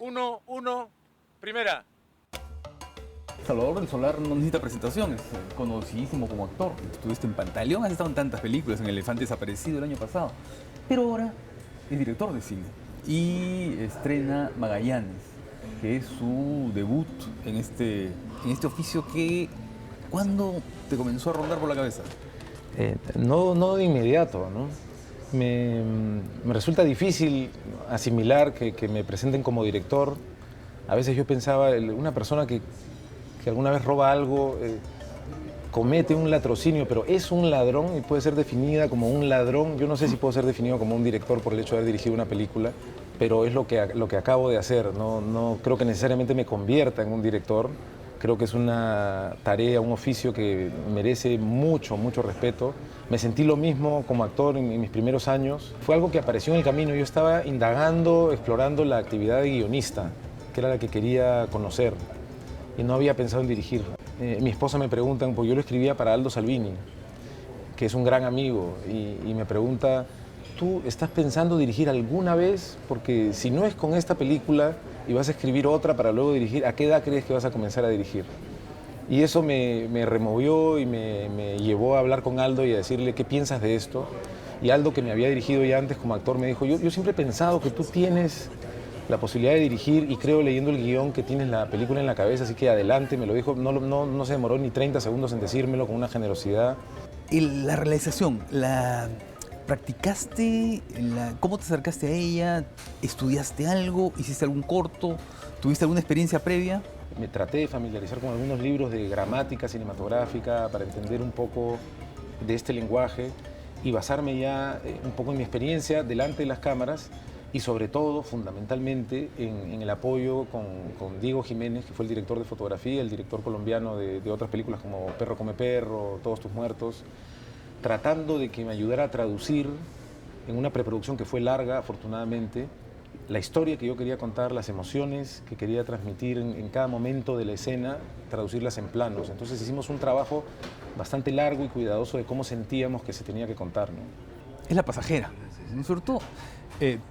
Uno, uno, primera. Salvador del Solar no necesita presentación, es conocidísimo como actor. Estuviste en Pantaleón, has estado en tantas películas, en Elefante Desaparecido el año pasado. Pero ahora es director de cine y estrena Magallanes, que es su debut en este oficio que... ¿Cuándo te comenzó a rondar por la cabeza? No de inmediato, ¿no? Me resulta difícil asimilar que me presenten como director. A veces yo pensaba, una persona que alguna vez roba algo, comete un latrocinio, pero es un ladrón y puede ser definida como un ladrón. Yo no sé si puedo ser definido como un director por el hecho de haber dirigido una película, pero es lo que acabo de hacer. No creo que necesariamente me convierta en un director. Creo que es una tarea, un oficio que merece mucho respeto. Me sentí lo mismo como actor en mis primeros años. Fue algo que apareció en el camino. Yo estaba indagando, explorando la actividad de guionista, que era la que quería conocer, y no había pensado en dirigir. Mi esposa me pregunta, porque yo lo escribía para Aldo Salvini, que es un gran amigo, y me pregunta, ¿tú estás pensando dirigir alguna vez? Porque si no es con esta película y vas a escribir otra para luego dirigir, ¿a qué edad crees que vas a comenzar a dirigir? Y eso me removió y me llevó a hablar con Aldo y a decirle, ¿qué piensas de esto? Y Aldo, que me había dirigido ya antes como actor, me dijo, yo siempre he pensado que tú tienes la posibilidad de dirigir y creo leyendo el guión que tienes la película en la cabeza, así que adelante, me lo dijo, no se demoró ni 30 segundos en decírmelo con una generosidad. Y la realización, ¿la practicaste? ¿Cómo te acercaste a ella? ¿Estudiaste algo? ¿Hiciste algún corto? ¿Tuviste alguna experiencia previa? Me traté de familiarizar con algunos libros de gramática cinematográfica para entender un poco de este lenguaje y basarme ya un poco en mi experiencia delante de las cámaras y sobre todo, fundamentalmente, en el apoyo con Diego Jiménez, que fue el director de fotografía, el director colombiano de otras películas como Perro come perro, Todos tus muertos, tratando de que me ayudara a traducir en una preproducción que fue larga, afortunadamente, la historia que yo quería contar, las emociones que quería transmitir en cada momento de la escena, traducirlas en planos. Entonces hicimos un trabajo bastante largo y cuidadoso de cómo sentíamos que se tenía que contar, ¿no? Es La Pasajera, ¿no es cierto?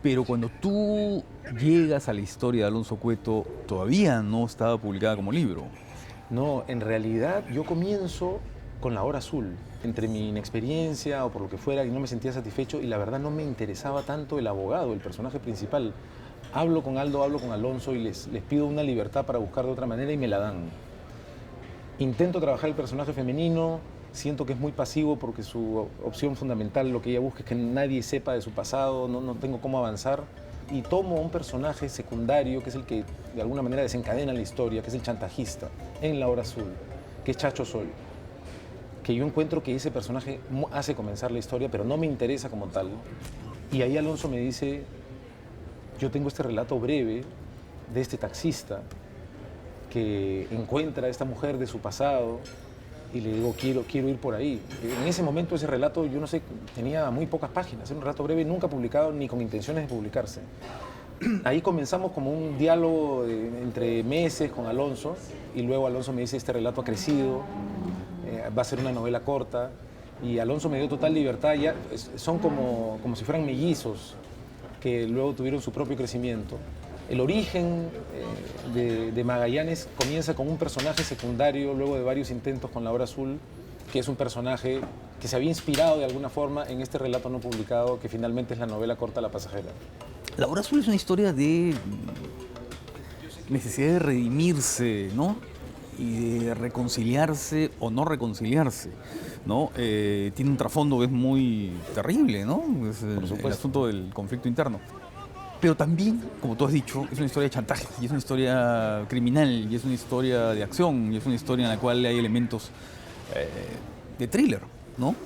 Pero cuando tú llegas a la historia de Alonso Cueto, todavía no estaba publicada como libro. No, en realidad yo comienzo con La Hora Azul. Entre mi inexperiencia o por lo que fuera, y no me sentía satisfecho y la verdad no me interesaba tanto el abogado, el personaje principal. Hablo con Aldo, hablo con Alonso y les pido una libertad para buscar de otra manera y me la dan. Intento trabajar el personaje femenino, siento que es muy pasivo porque su opción fundamental, lo que ella busca es que nadie sepa de su pasado, no tengo cómo avanzar. Y tomo un personaje secundario, que es el que de alguna manera desencadena la historia, que es el chantajista, en La Hora Azul, que es Chacho Sol. Que yo encuentro que ese personaje hace comenzar la historia, pero no me interesa como tal. Y ahí Alonso me dice, yo tengo este relato breve de este taxista que encuentra a esta mujer de su pasado y le digo, quiero ir por ahí. En ese momento ese relato, yo no sé, tenía muy pocas páginas, era un relato breve, nunca publicado ni con intenciones de publicarse. Ahí comenzamos como un diálogo entre meses con Alonso y luego Alonso me dice, este relato ha crecido, va a ser una novela corta y Alonso me dio total libertad, ya son como si fueran mellizos que luego tuvieron su propio crecimiento. El origen de Magallanes comienza con un personaje secundario luego de varios intentos con La Hora Azul, que es un personaje que se había inspirado de alguna forma en este relato no publicado que finalmente es la novela corta La Pasajera. La Hora Azul es una historia de necesidad de redimirse, ¿no? Y de reconciliarse o no reconciliarse, ¿no? Tiene un trasfondo que es muy terrible, ¿no? Es el asunto del conflicto interno. Pero también, como tú has dicho, es una historia de chantaje, y es una historia criminal, y es una historia de acción, y es una historia en la cual hay elementos de thriller, ¿no?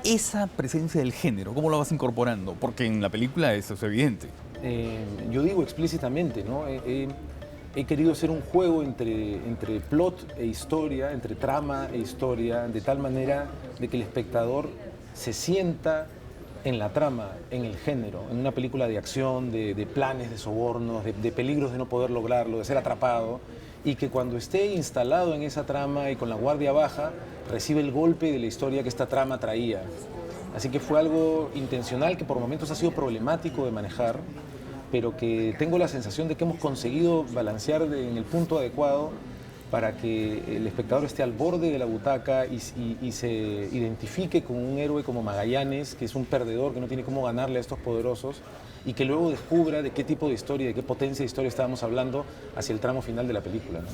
Esa presencia del género, ¿cómo la vas incorporando? Porque en la película eso es evidente. Yo digo explícitamente, ¿no? He querido hacer un juego entre plot e historia, entre trama e historia, de tal manera de que el espectador se sienta en la trama, en el género, en una película de acción, de planes, de sobornos, de peligros de no poder lograrlo, de ser atrapado, y que cuando esté instalado en esa trama y con la guardia baja, recibe el golpe de la historia que esta trama traía. Así que fue algo intencional que por momentos ha sido problemático de manejar, pero que tengo la sensación de que hemos conseguido balancear en el punto adecuado para que el espectador esté al borde de la butaca y se identifique con un héroe como Magallanes, que es un perdedor, que no tiene cómo ganarle a estos poderosos, y que luego descubra de qué tipo de historia, de qué potencia de historia estábamos hablando hacia el tramo final de la película, ¿no?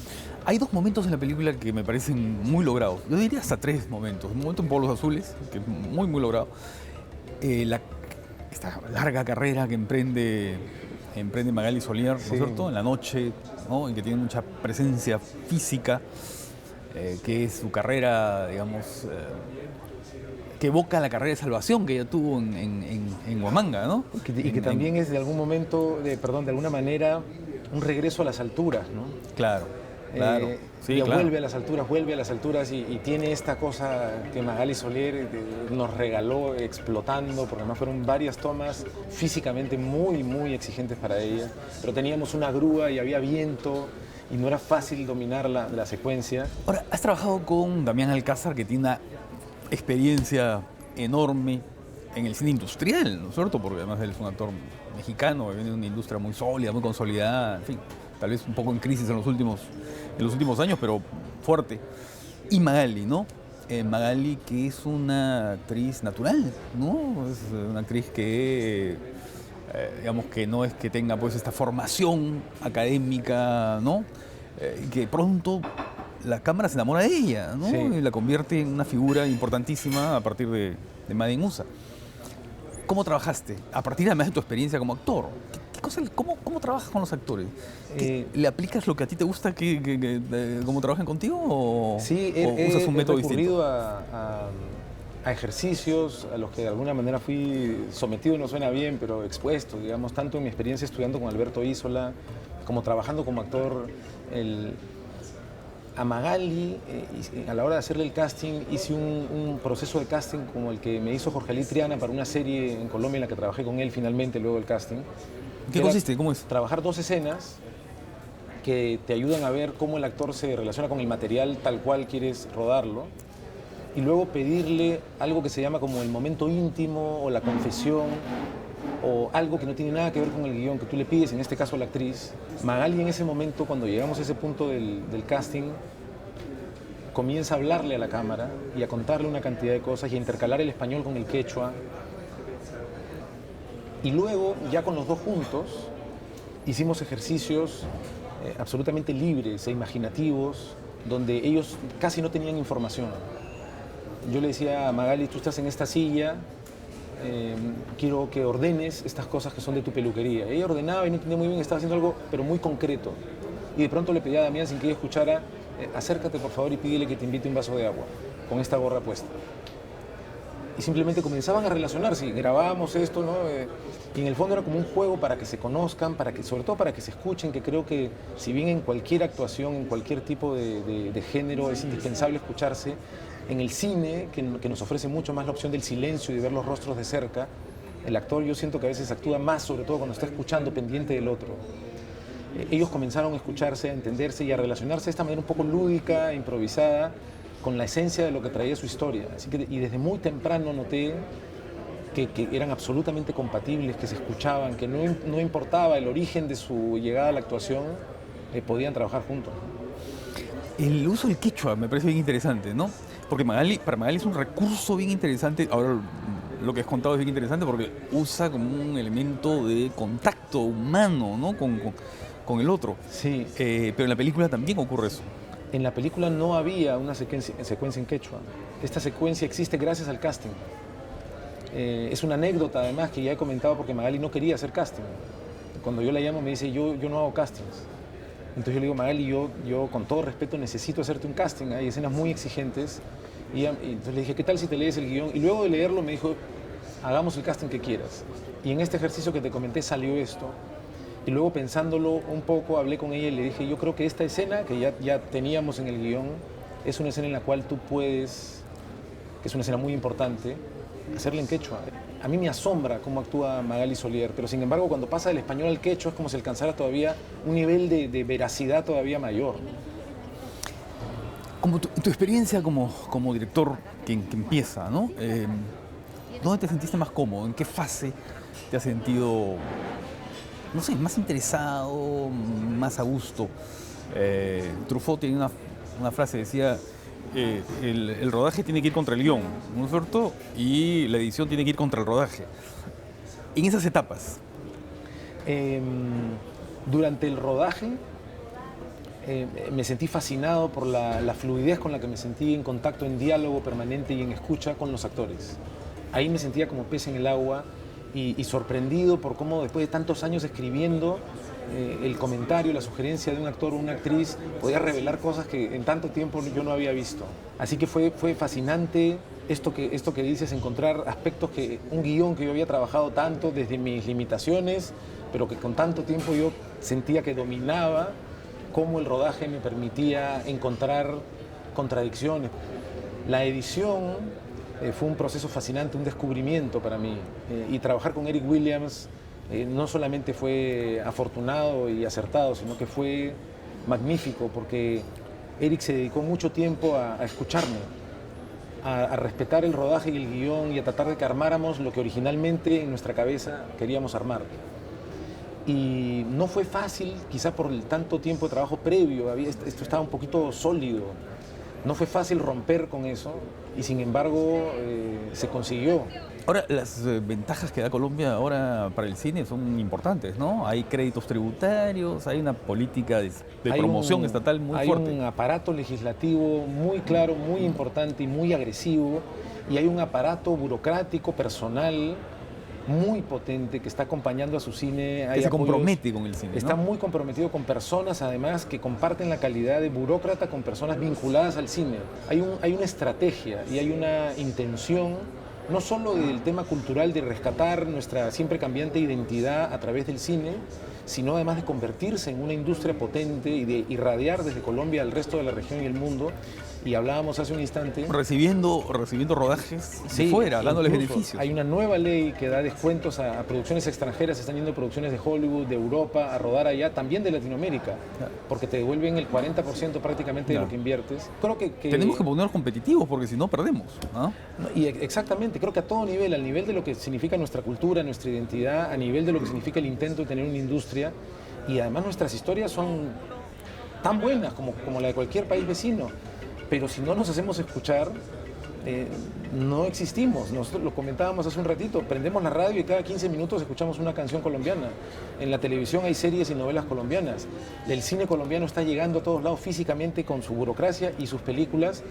Hay dos momentos en la película que me parecen muy logrados. Yo diría hasta tres momentos. Un momento en Polvos Azules, que es muy, muy logrado. Esta larga carrera que emprende Magali Solier, ¿no es cierto? En la noche, ¿no? En que tiene mucha presencia física, que es su carrera, digamos, que evoca la carrera de salvación que ella tuvo en Huamanga, ¿no? Y que también es de algún momento, de alguna manera, un regreso a las alturas, ¿no? Claro, claro. Sí, ella claro. vuelve a las alturas y tiene esta cosa que Magali Solier nos regaló explotando, porque además fueron varias tomas físicamente muy, muy exigentes para ella, pero teníamos una grúa y había viento y no era fácil dominar la secuencia. Ahora, has trabajado con Damián Alcázar, que tiene una experiencia enorme en el cine industrial, ¿no es cierto? Porque además él es un actor mexicano, que viene de una industria muy sólida, muy consolidada, en fin, tal vez un poco en crisis en los últimos años, pero fuerte. Y Magali, ¿no? Magali, que es una actriz natural, ¿no? Es una actriz que, digamos, que no es que tenga pues esta formación académica, ¿no? Que pronto la cámara se enamora de ella, ¿no? Sí. Y la convierte en una figura importantísima a partir de Made in USA. ¿Cómo trabajaste? A partir además de tu experiencia como actor. ¿Cómo trabajas con los actores? ¿Le aplicas lo que a ti te gusta cómo trabajen contigo o, Sí, o usas un método he recurrido distinto? a ejercicios a los que de alguna manera fui sometido, no suena bien, pero expuesto, digamos, tanto en mi experiencia estudiando con Alberto Isola, como trabajando como actor. A Magali, a la hora de hacerle el casting, hice un proceso de casting como el que me hizo Jorge Ali Triana para una serie en Colombia en la que trabajé con él finalmente luego del casting. ¿Qué consiste? ¿Cómo es? Trabajar 2 escenas que te ayudan a ver cómo el actor se relaciona con el material tal cual quieres rodarlo, y luego pedirle algo que se llama como el momento íntimo o la confesión, o algo que no tiene nada que ver con el guión, que tú le pides, en este caso a la actriz. Magali en ese momento, cuando llegamos a ese punto del casting, comienza a hablarle a la cámara y a contarle una cantidad de cosas y a intercalar el español con el quechua. Y luego, ya con los dos juntos, hicimos ejercicios absolutamente libres e imaginativos, donde ellos casi no tenían información. Yo le decía a Magali, tú estás en esta silla, quiero que ordenes estas cosas que son de tu peluquería. Ella ordenaba y no entendía muy bien, estaba haciendo algo, pero muy concreto. Y de pronto le pedía a Damián, sin que ella escuchara, acércate por favor y pídele que te invite un vaso de agua, con esta gorra puesta. Y simplemente comenzaban a relacionarse, y grabábamos esto, ¿no? Y en el fondo era como un juego para que se conozcan, sobre todo para que se escuchen, que creo que si bien en cualquier actuación, en cualquier tipo de género es indispensable escucharse, en el cine, que nos ofrece mucho más la opción del silencio y de ver los rostros de cerca, el actor yo siento que a veces actúa más, sobre todo cuando está escuchando, pendiente del otro. Ellos comenzaron a escucharse, a entenderse y a relacionarse de esta manera un poco lúdica, improvisada, con la esencia de lo que traía su historia. Así que, y desde muy temprano noté que eran absolutamente compatibles, que se escuchaban, que no importaba el origen de su llegada a la actuación, podían trabajar juntos. El uso del quechua me parece bien interesante, ¿no? Porque para Magali es un recurso bien interesante. Ahora, lo que has contado es bien interesante porque usa como un elemento de contacto humano, ¿no? Con el otro. Sí. Pero en la película también ocurre eso. En la película no había una secuencia en quechua. Esta secuencia existe gracias al casting. Es una anécdota además que ya he comentado porque Magali no quería hacer casting. Cuando yo la llamo me dice, yo no hago castings. Entonces yo le digo, Magali, yo con todo respeto necesito hacerte un casting, hay escenas muy exigentes. Y entonces le dije, ¿qué tal si te lees el guión? Y luego de leerlo me dijo, hagamos el casting que quieras. Y en este ejercicio que te comenté salió esto. Y luego pensándolo un poco, hablé con ella y le dije, yo creo que esta escena que ya teníamos en el guión es una escena en la cual tú puedes, que es una escena muy importante, hacerla en quechua. A mí me asombra cómo actúa Magali Solier, pero sin embargo cuando pasa del español al quechua es como si alcanzara todavía un nivel de veracidad todavía mayor. Como tu experiencia como director que empieza, ¿no? ¿Dónde te sentiste más cómodo? ¿En qué fase te has sentido no sé, más interesado, más a gusto. Truffaut tiene una frase, decía, el rodaje tiene que ir contra el guión, ¿no es cierto? Y la edición tiene que ir contra el rodaje. En esas etapas. Durante el rodaje me sentí fascinado por la fluidez con la que me sentí en contacto, en diálogo permanente y en escucha con los actores. Ahí me sentía como pez en el agua y sorprendido por cómo después de tantos años escribiendo, el comentario, la sugerencia de un actor o una actriz podía revelar cosas que en tanto tiempo yo no había visto. Así que fue fascinante esto que dices, encontrar aspectos que un guión que yo había trabajado tanto desde mis limitaciones, pero que con tanto tiempo yo sentía que dominaba, cómo el rodaje me permitía encontrar contradicciones. La edición fue un proceso fascinante, un descubrimiento para mí. Y trabajar con Eric Williams no solamente fue afortunado y acertado, sino que fue magnífico, porque Eric se dedicó mucho tiempo a escucharme, a respetar el rodaje y el guión y a tratar de que armáramos lo que originalmente en nuestra cabeza queríamos armar. Y no fue fácil, quizá por el tanto tiempo de trabajo previo, esto estaba un poquito sólido. No fue fácil romper con eso y sin embargo se consiguió. Ahora, las ventajas que da Colombia ahora para el cine son importantes, ¿no? Hay créditos tributarios, hay una política de promoción estatal muy fuerte. Hay un aparato legislativo muy claro, muy importante y muy agresivo, y hay un aparato burocrático, personal, muy potente que está acompañando a su cine. Que se compromete con el cine, Está ¿no? muy comprometido con personas, además, que comparten la calidad de burócrata con personas vinculadas al cine. Hay una estrategia y hay una intención, no solo del tema cultural de rescatar nuestra siempre cambiante identidad a través del cine, sino además de convertirse en una industria potente y de irradiar desde Colombia al resto de la región y el mundo. Y hablábamos hace un instante... Recibiendo rodajes de fuera, dándoles beneficios. Hay una nueva ley que da descuentos a producciones extranjeras, están yendo producciones de Hollywood, de Europa, a rodar allá, también de Latinoamérica, porque te devuelven el 40% prácticamente de lo que inviertes. Creo que tenemos que ponernos competitivos porque si no perdemos, ¿no? Y exactamente, creo que a todo nivel, al nivel de lo que significa nuestra cultura, nuestra identidad, a nivel de lo que significa el intento de tener una industria, y además nuestras historias son tan buenas como la de cualquier país vecino. Pero si no nos hacemos escuchar, no existimos. Nosotros lo comentábamos hace un ratito, prendemos la radio y cada 15 minutos escuchamos una canción colombiana. En la televisión hay series y novelas colombianas. El cine colombiano está llegando a todos lados físicamente con su burocracia y sus películas,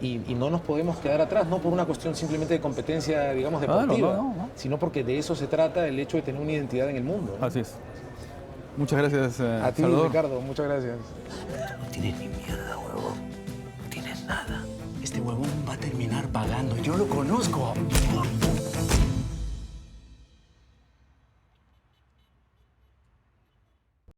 y no nos podemos quedar atrás, no por una cuestión simplemente de competencia, digamos, deportiva, no. sino porque de eso se trata el hecho de tener una identidad en el mundo, ¿no? Así es. Muchas gracias, A ti, Salvador. Ricardo, muchas gracias. No tienes ni mierda, huevón. No tienes nada. Este huevón va a terminar pagando. Yo lo conozco.